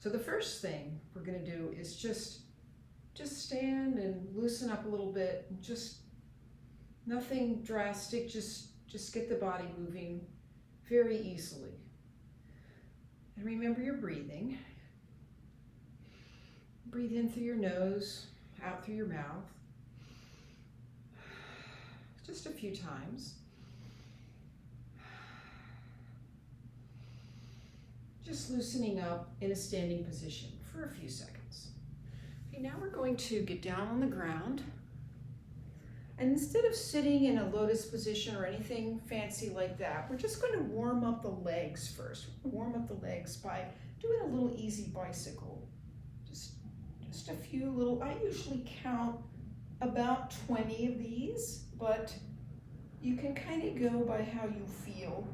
So the first thing we're going to do is just stand and loosen up a little bit. Just nothing drastic, just get the body moving very easily. And remember your breathing. Breathe in through your nose, out through your mouth. Just a few times. Just loosening up in a standing position for a few seconds. Okay, now we're going to get down on the ground. And instead of sitting in a lotus position or anything fancy like that, we're just going to warm up the legs first. Warm up the legs by doing a little easy bicycle. Just a few little, I usually count about 20 of these, but you can kind of go by how you feel.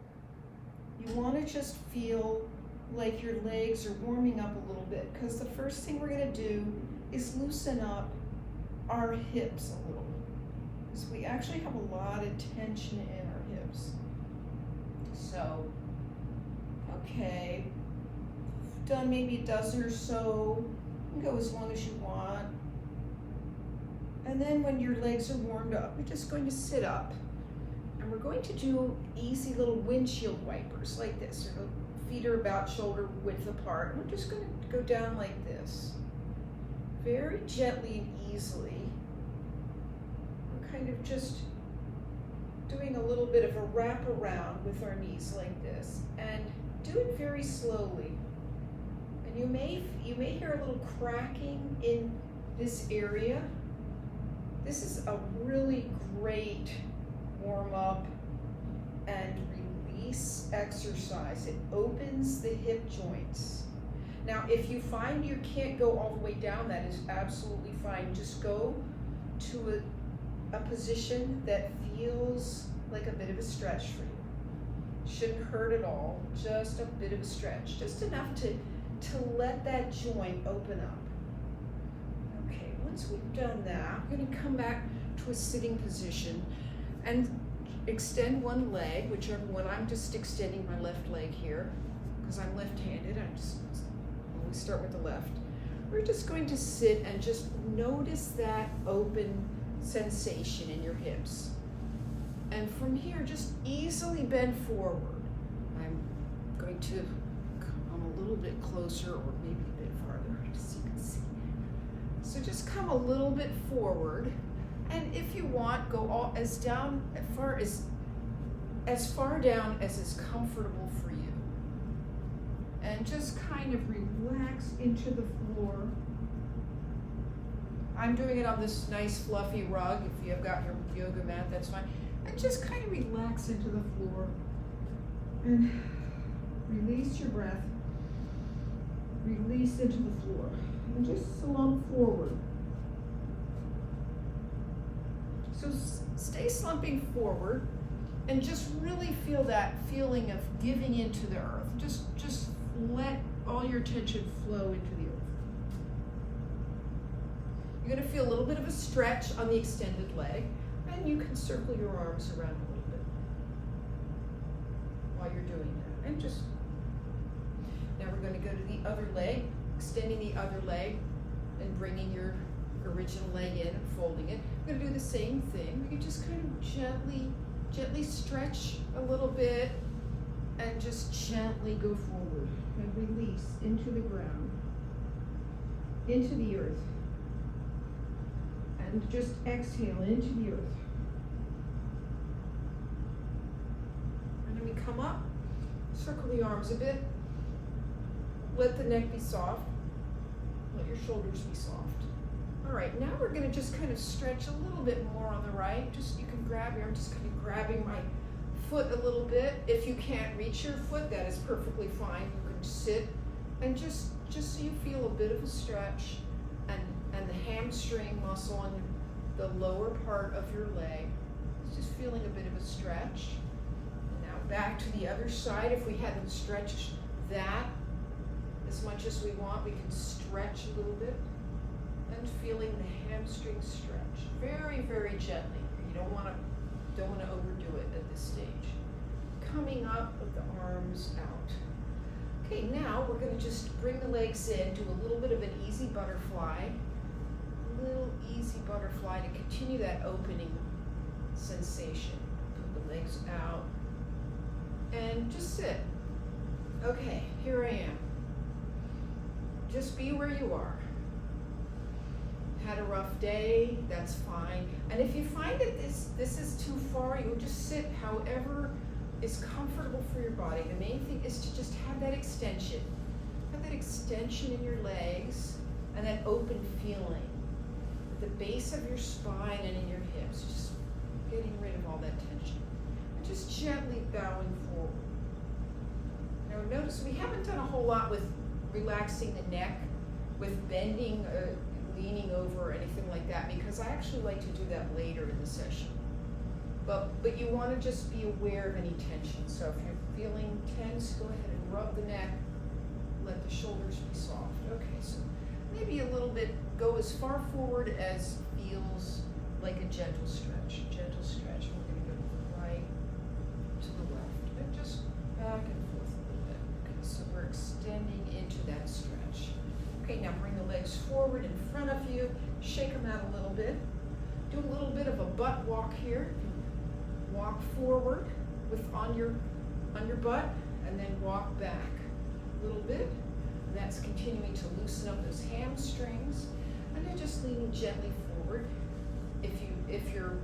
You want to just feel like your legs are warming up a little bit, because the first thing we're going to do is loosen up our hips a little. Because we actually have a lot of tension in our hips. So, okay, done maybe a dozen or so. You can go as long as you want. And then when your legs are warmed up, you're just going to sit up. And we're going to do easy little windshield wipers like this. Your feet are about shoulder width apart. And we're just going to go down like this. Very gently and easily. We're kind of just doing a little bit of a wrap around with our knees like this. And do it very slowly. And you may hear a little cracking in this area. This is a really great warm up and release exercise. It opens the hip joints. Now, if you find you can't go all the way down, that is absolutely fine. Just go to a position that feels like a bit of a stretch for you. Shouldn't hurt at all, just a bit of a stretch, just enough to let that joint open up. Okay, once we've done that, we're going to come back to a sitting position and extend one leg, I'm just extending my left leg here, because I'm left-handed. I just always start with the left. We're just going to sit and just notice that open sensation in your hips. And from here, just easily bend forward. I'm going to come a little bit closer, or maybe a bit farther, just so you can see. So just come a little bit forward. And if you want, go as far down as is comfortable for you. And just kind of relax into the floor. I'm doing it on this nice fluffy rug. If you have got your yoga mat, that's fine. And just kind of relax into the floor. And release your breath. Release into the floor. And just slump forward. So stay slumping forward and just really feel that feeling of giving into the earth. Just let all your tension flow into the earth. You're going to feel a little bit of a stretch on the extended leg, and you can circle your arms around a little bit while you're doing that. And just, now we're going to go to the other leg, extending the other leg and bringing your original leg in and folding it. We're going to do the same thing. You just kind of gently stretch a little bit and just gently go forward and release into the ground, into the earth. And just exhale into the earth. And then we come up, circle the arms a bit, let the neck be soft, let your shoulders be soft. All right, now we're going to just kind of stretch a little bit more on the right. Just, you can grab your, I'm just kind of grabbing my foot a little bit. If you can't reach your foot, that is perfectly fine. You can sit and just so you feel a bit of a stretch, and the hamstring muscle on the lower part of your leg is just feeling a bit of a stretch. And now back to the other side. If we hadn't stretched that as much as we want, we can stretch a little bit. And feeling the hamstring stretch very, very gently. You don't want to overdo it at this stage. Coming up with the arms out. Okay, now we're going to just bring the legs in, do a little bit of an easy butterfly. Little easy butterfly to continue that opening sensation. Put the legs out and just sit. Okay, here I am. Just be where you are. Had a rough day, that's fine. And if you find that this is too far, you'll just sit however is comfortable for your body. The main thing is to just have that extension. Have that extension in your legs and that open feeling at the base of your spine and in your hips. Just getting rid of all that tension. And just gently bowing forward. Now notice we haven't done a whole lot with relaxing the neck, with bending, leaning over or anything like that, because I actually like to do that later in the session. But you want to just be aware of any tension. So if you're feeling tense, go ahead and rub the neck, let the shoulders be soft. Okay, so maybe a little bit, go as far forward as feels like a gentle stretch. Gentle stretch. We're going to go to the right, to the left, and just back and forth a little bit. Okay, so we're extending into that stretch. Okay, now bring the legs forward in front of you, shake them out a little bit. Do a little bit of a butt walk here. Walk forward on your butt, and then walk back a little bit. And that's continuing to loosen up those hamstrings. And then just leaning gently forward. If your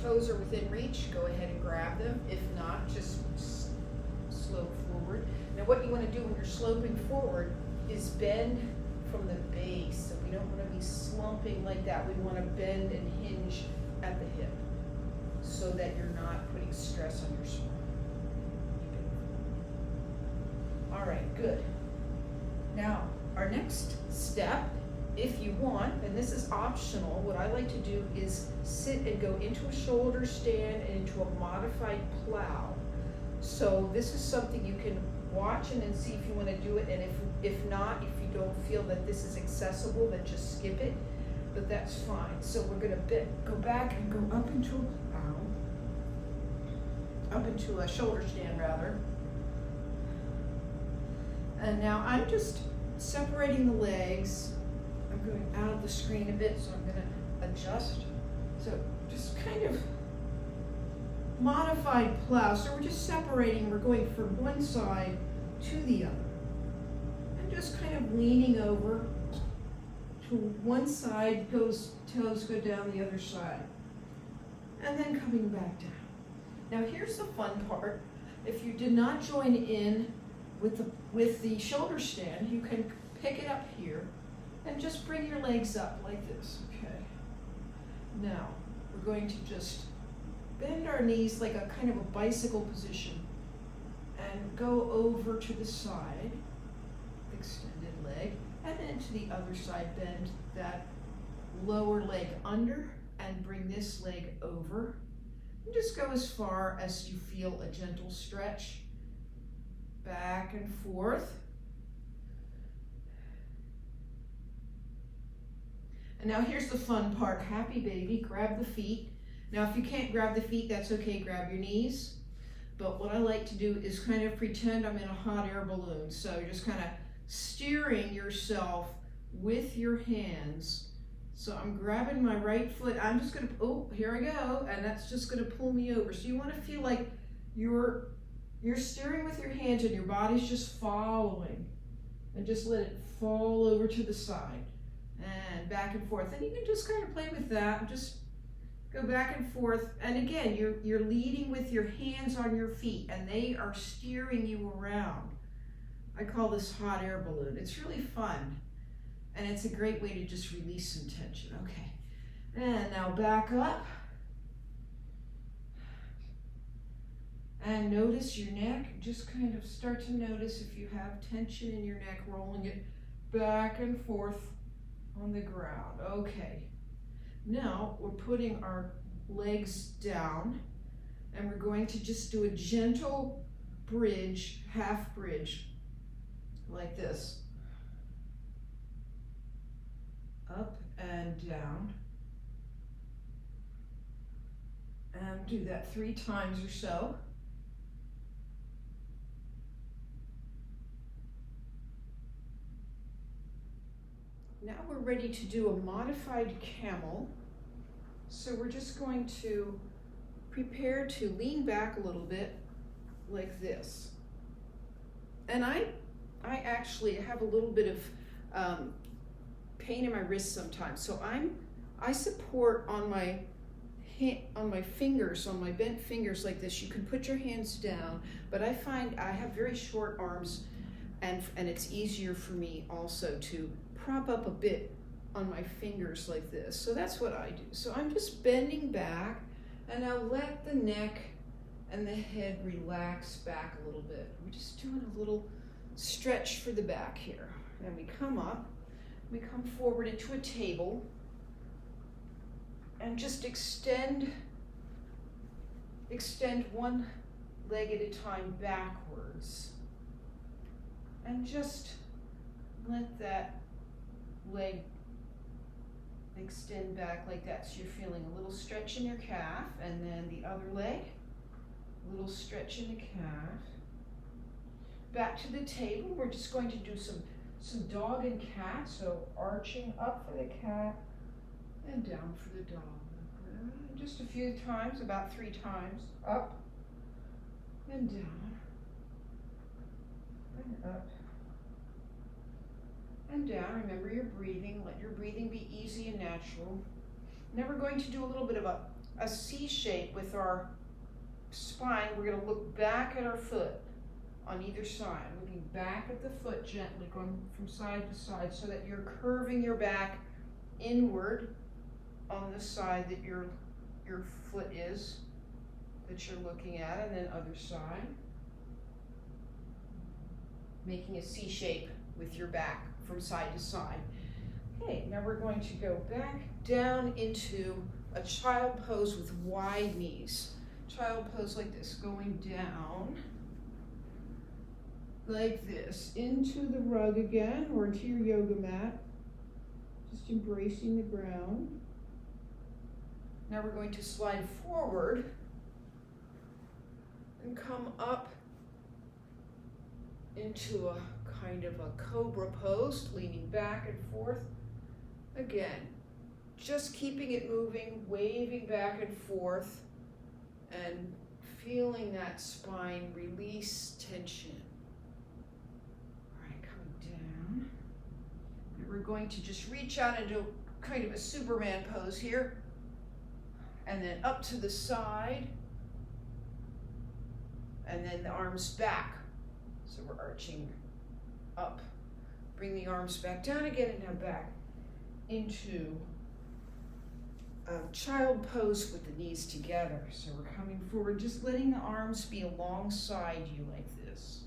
toes are within reach, go ahead and grab them. If not, just slope forward. Now what you want to do when you're sloping forward is bend from the base. So we don't want to be slumping like that. We want to bend and hinge at the hip so that you're not putting stress on your spine. All right, good. Now, our next step, if you want, and this is optional, what I like to do is sit and go into a shoulder stand and into a modified plow. So this is something you can watch and then see if you want to do it, and if not, if you don't feel that this is accessible, then just skip it, but that's fine. So we're going to go back and go up into a shoulder stand rather. And now I'm just separating the legs. I'm going out of the screen a bit, so I'm going to adjust. So just kind of modified plow. So we're just separating, we're going from one side to the other. And just kind of leaning over to one side, toes go down the other side. And then coming back down. Now here's the fun part. If you did not join in with the shoulder stand, you can pick it up here and just bring your legs up like this, okay? Now, we're going to just bend our knees like a kind of a bicycle position and go over to the side, extended leg, and then to the other side, bend that lower leg under and bring this leg over. And just go as far as you feel a gentle stretch. Back and forth. And now here's the fun part. Happy baby, grab the feet. Now if you can't grab the feet, that's okay, grab your knees. But what I like to do is kind of pretend I'm in a hot air balloon. So you're just kind of steering yourself with your hands. So I'm grabbing my right foot. I'm just gonna, oh, here I go. And that's just gonna pull me over. So you wanna feel like you're steering with your hands and your body's just following. And just let it fall over to the side. And back and forth. And you can just kind of play with that and just go back and forth. And again, you're leading with your hands on your feet and they are steering you around. I call this hot air balloon. It's really fun. And it's a great way to just release some tension. Okay. And now back up. And notice your neck. Just kind of start to notice if you have tension in your neck, rolling it back and forth on the ground. Okay. Now we're putting our legs down and we're going to just do a gentle bridge, half bridge, like this. Up and down. And do that 3 times or so. Now we're ready to do a modified camel. So we're just going to prepare to lean back a little bit like this. And I actually have a little bit of pain in my wrist sometimes. So I support on my fingers, on my bent fingers like this. You can put your hands down, but I find I have very short arms, and it's easier for me also to prop up a bit on my fingers like this. So that's what I do. So I'm just bending back, and I'll let the neck and the head relax back a little bit. We're just doing a little stretch for the back here. And we come up, we come forward into a table, and just extend one leg at a time backwards. And just let that leg extend back like that. So you're feeling a little stretch in your calf, and then the other leg, a little stretch in the calf. Back to the table, we're just going to do some dog and cat. So arching up for the cat and down for the dog. Just a few times, about 3 times. Up and down and up and down. Remember your breathing. Let your breathing be easy and natural. Now we're going to do a little bit of a C shape with our spine. We're going to look back at our foot on either side, looking back at the foot gently, going from side to side, so that you're curving your back inward on the side that your foot is, that you're looking at, and then other side. Making a C shape with your back from side to side. Okay, now we're going to go back down into a child pose with wide knees. Child pose like this, going down like this, into the rug again, or into your yoga mat, just embracing the ground. Now we're going to slide forward and come up into a kind of a cobra pose, leaning back and forth. Again, just keeping it moving, waving back and forth, and feeling that spine release tension. All right, coming down. And we're going to just reach out into kind of a Superman pose here. And then up to the side. And then the arms back. So we're arching up. Bring the arms back down again, and now back into a child pose with the knees together. So we're coming forward, just letting the arms be alongside you like this.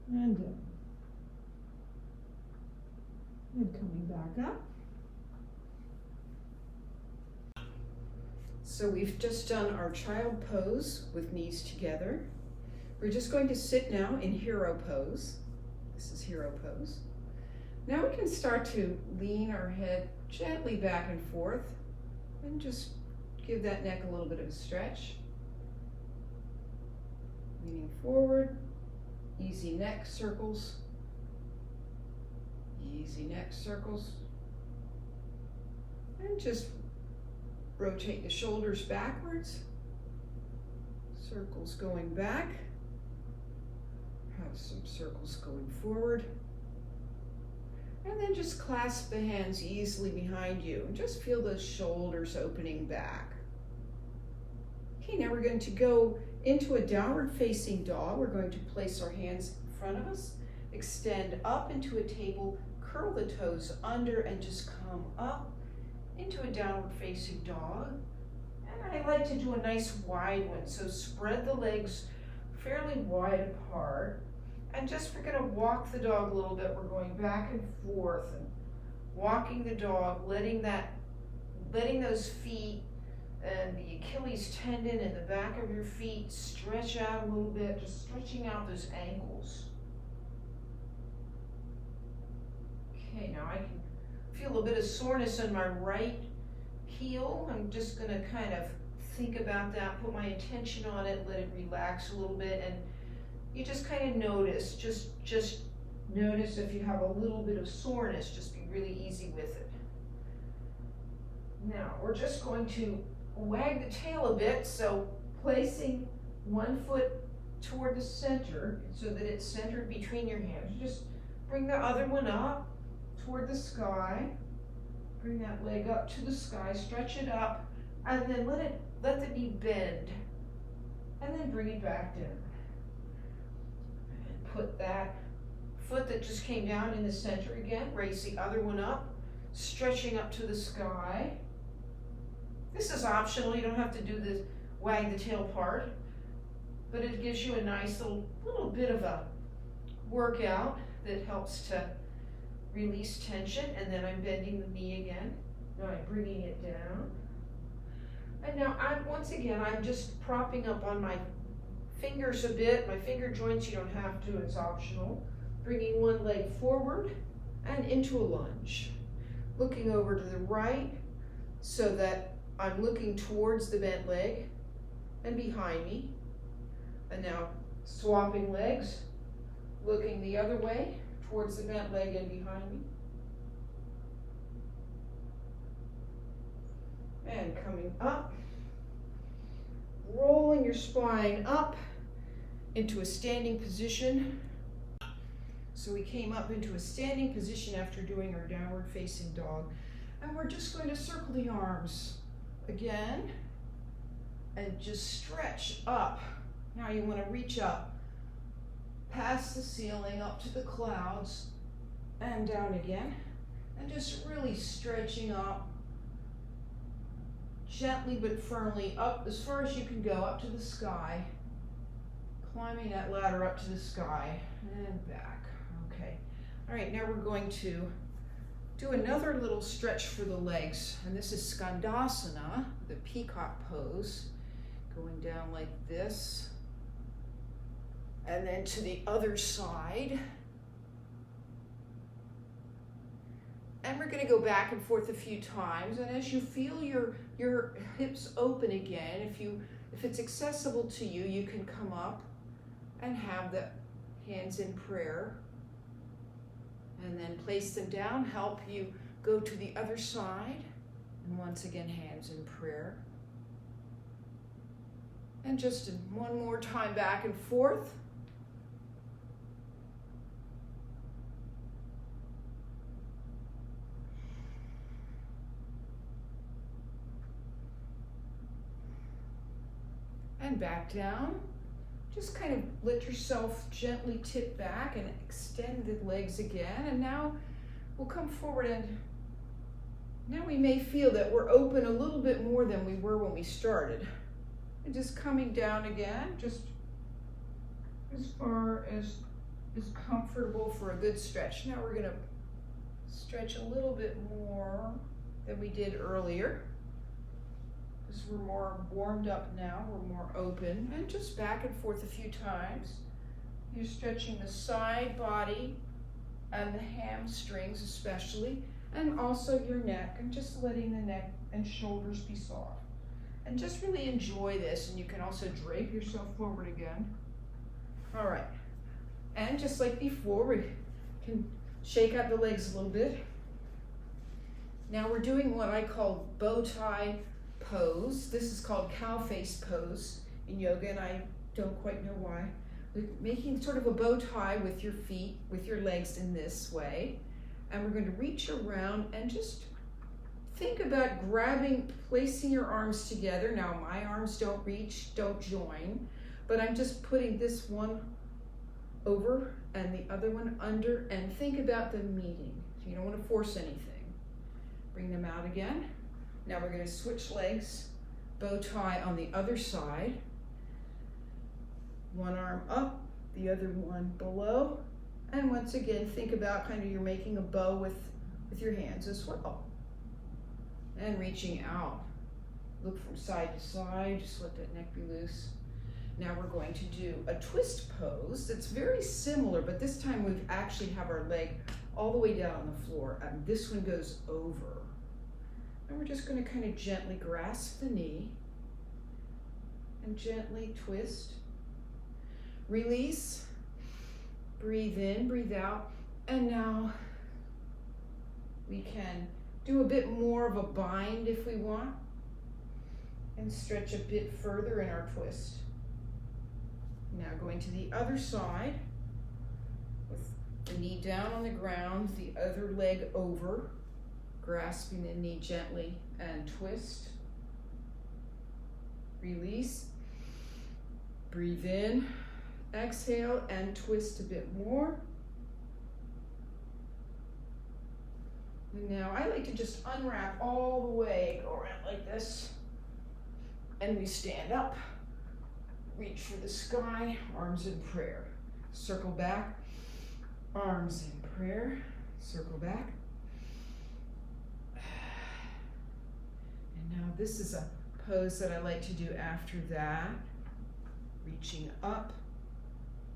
And down. And coming back up. So we've just done our child pose with knees together. We're just going to sit now in hero pose. This is hero pose. Now we can start to lean our head gently back and forth and just give that neck a little bit of a stretch. Leaning forward, easy neck circles. Easy neck circles. And just rotate the shoulders backwards. Circles going back. Have some circles going forward. And then just clasp the hands easily behind you and just feel those shoulders opening back. Okay, now we're going to go into a downward facing dog. We're going to place our hands in front of us, extend up into a table, curl the toes under, and just come up into a downward facing dog. And I like to do a nice wide one, so spread the legs fairly wide apart. And just we're going to walk the dog a little bit. We're going back and forth and walking the dog, letting those feet and the Achilles tendon in the back of your feet stretch out a little bit, just stretching out those ankles. Okay, now I can feel a bit of soreness in my right heel. I'm just going to kind of think about that, put my attention on it, let it relax a little bit, and you just kind of notice, just Notice if you have a little bit of soreness, just be really easy with it. Now, we're just going to wag the tail a bit, so placing one foot toward the center so that it's centered between your hands. Just bring the other one up toward the sky. Bring that leg up to the sky, stretch it up, and then let the knee bend. And then bring it back down. And put that foot that just came down in the center again. Raise the other one up, stretching up to the sky. This is optional, you don't have to do the wag the tail part, but it gives you a nice little bit of a workout that helps to release tension. And then I'm bending the knee again. Now I'm bringing it down. And now once again, I'm just propping up on my fingers a bit. My finger joints, you don't have to, it's optional. Bringing one leg forward and into a lunge. Looking over to the right so that I'm looking towards the bent leg and behind me. And now swapping legs, looking the other way towards the bent leg and behind me. And coming up, rolling your spine up into a standing position. So we came up into a standing position after doing our downward facing dog. And we're just going to circle the arms again and just stretch up. Now you want to reach up past the ceiling, up to the clouds, and down again. And just really stretching up, gently but firmly, up as far as you can go, up to the sky. Climbing that ladder up to the sky and back. Okay. All right, now we're going to do another little stretch for the legs. And this is Skandasana, the peacock pose. Going down like this. And then to the other side. And we're going to go back and forth a few times. And as you feel your hips open again, if it's accessible to you, you can come up and have the hands in prayer. And then place them down, help you go to the other side. And once again, hands in prayer. And just one more time back and forth. And back down. Just kind of let yourself gently tip back and extend the legs again. And now we'll come forward, and now we may feel that we're open a little bit more than we were when we started. And just coming down again, just as far as is comfortable for a good stretch. Now we're going to stretch a little bit more than we did earlier. Because we're more warmed up now, we're more open. And just back and forth a few times. You're stretching the side body and the hamstrings especially, and also your neck, and just letting the neck and shoulders be soft. And just really enjoy this, and you can also drape yourself forward again. All right, and just like before, we can shake out the legs a little bit. Now we're doing what I call bow tie pose. This is called cow face pose in yoga, and I don't quite know why. We're making sort of a bow tie with your feet, with your legs in this way. And we're going to reach around and just think about placing your arms together. Now my arms don't reach, don't join, but I'm just putting this one over and the other one under, and think about them meeting. So you don't want to force anything. Bring them out again. Now we're going to switch legs, bow tie on the other side. One arm up, the other one below. And once again, think about kind of you're making a bow with your hands as well. And reaching out. Look from side to side, just let that neck be loose. Now we're going to do a twist pose that's very similar, but this time we actually have our leg all the way down on the floor, and this one goes over. And we're just going to kind of gently grasp the knee and gently twist. Release. Breathe in, breathe out. And now we can do a bit more of a bind if we want, and stretch a bit further in our twist. Now going to the other side with the knee down on the ground, the other leg over, grasping the knee gently and twist. Release. Breathe in, exhale, and twist a bit more. And now I like to just unwrap all the way, go around like this, and we stand up. Reach for the sky, arms in prayer. Circle back, arms in prayer, circle back. And now this is a pose that I like to do after that. Reaching up,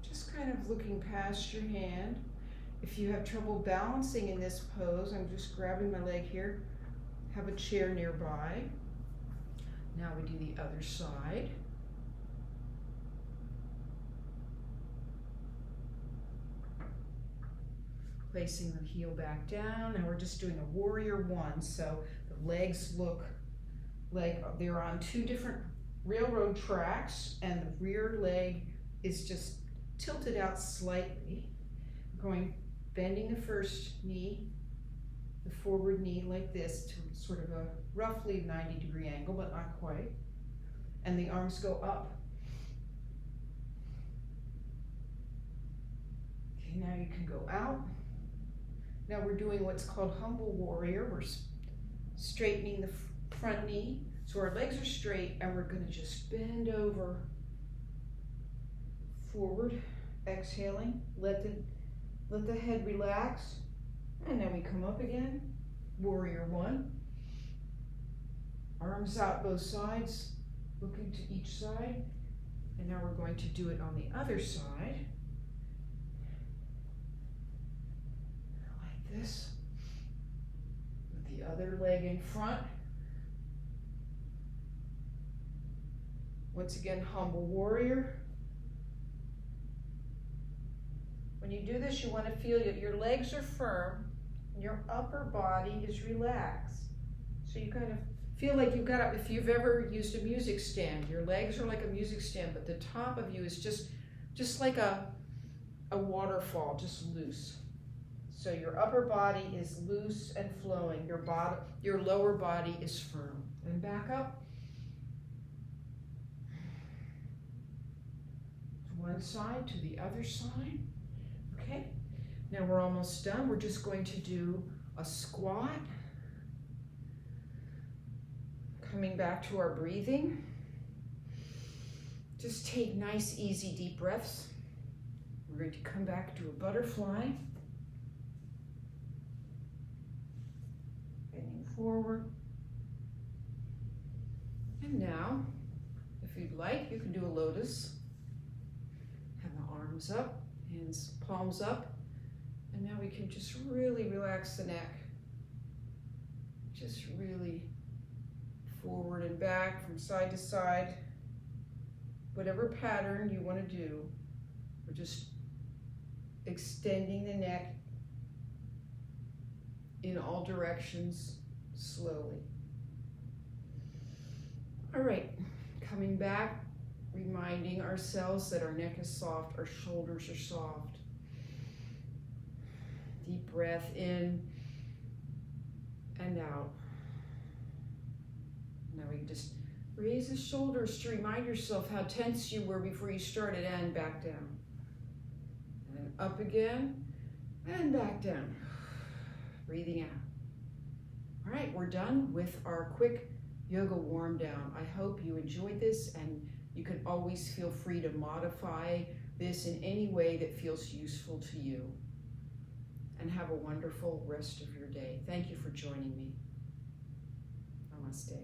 just kind of looking past your hand. If you have trouble balancing in this pose, I'm just grabbing my leg here, have a chair nearby. Now we do the other side. Placing the heel back down. Now we're just doing a warrior one. So the legs look like they're on two different railroad tracks, and the rear leg is just tilted out slightly. Bending the first knee, the forward knee like this to sort of a roughly 90-degree angle, but not quite. And the arms go up. Okay, now you can go out. Now we're doing what's called humble warrior. We're straightening the front knee. So our legs are straight, and we're going to just bend over, forward, exhaling. Let the head relax, and then we come up again. Warrior one. Arms out both sides, looking to each side. And now we're going to do it on the other side. Like this. With the other leg in front. Once again, humble warrior. When you do this, you want to feel that your legs are firm and your upper body is relaxed. So you kind of feel like you've got, if you've ever used a music stand, your legs are like a music stand, but the top of you is just like a waterfall, just loose. So your upper body is loose and flowing. Your lower body is firm. And back up. One side to the other side. Okay, now we're almost done. We're just going to do a squat. Coming back to our breathing. Just take nice, easy, deep breaths. We're going to come back to a butterfly. Bending forward. And now, if you'd like, you can do a lotus. Arms up, hands, palms up, and now we can just really relax the neck. Just really forward and back, from side to side. Whatever pattern you want to do, we're just extending the neck in all directions slowly. All right, coming back. Reminding ourselves that our neck is soft, our shoulders are soft. Deep breath in and out. Now we can just raise the shoulders to remind yourself how tense you were before you started, and back down. And up again and back down. Breathing out. All right, we're done with our quick yoga warm down. I hope you enjoyed this, and you can always feel free to modify this in any way that feels useful to you. And have a wonderful rest of your day. Thank you for joining me. Namaste.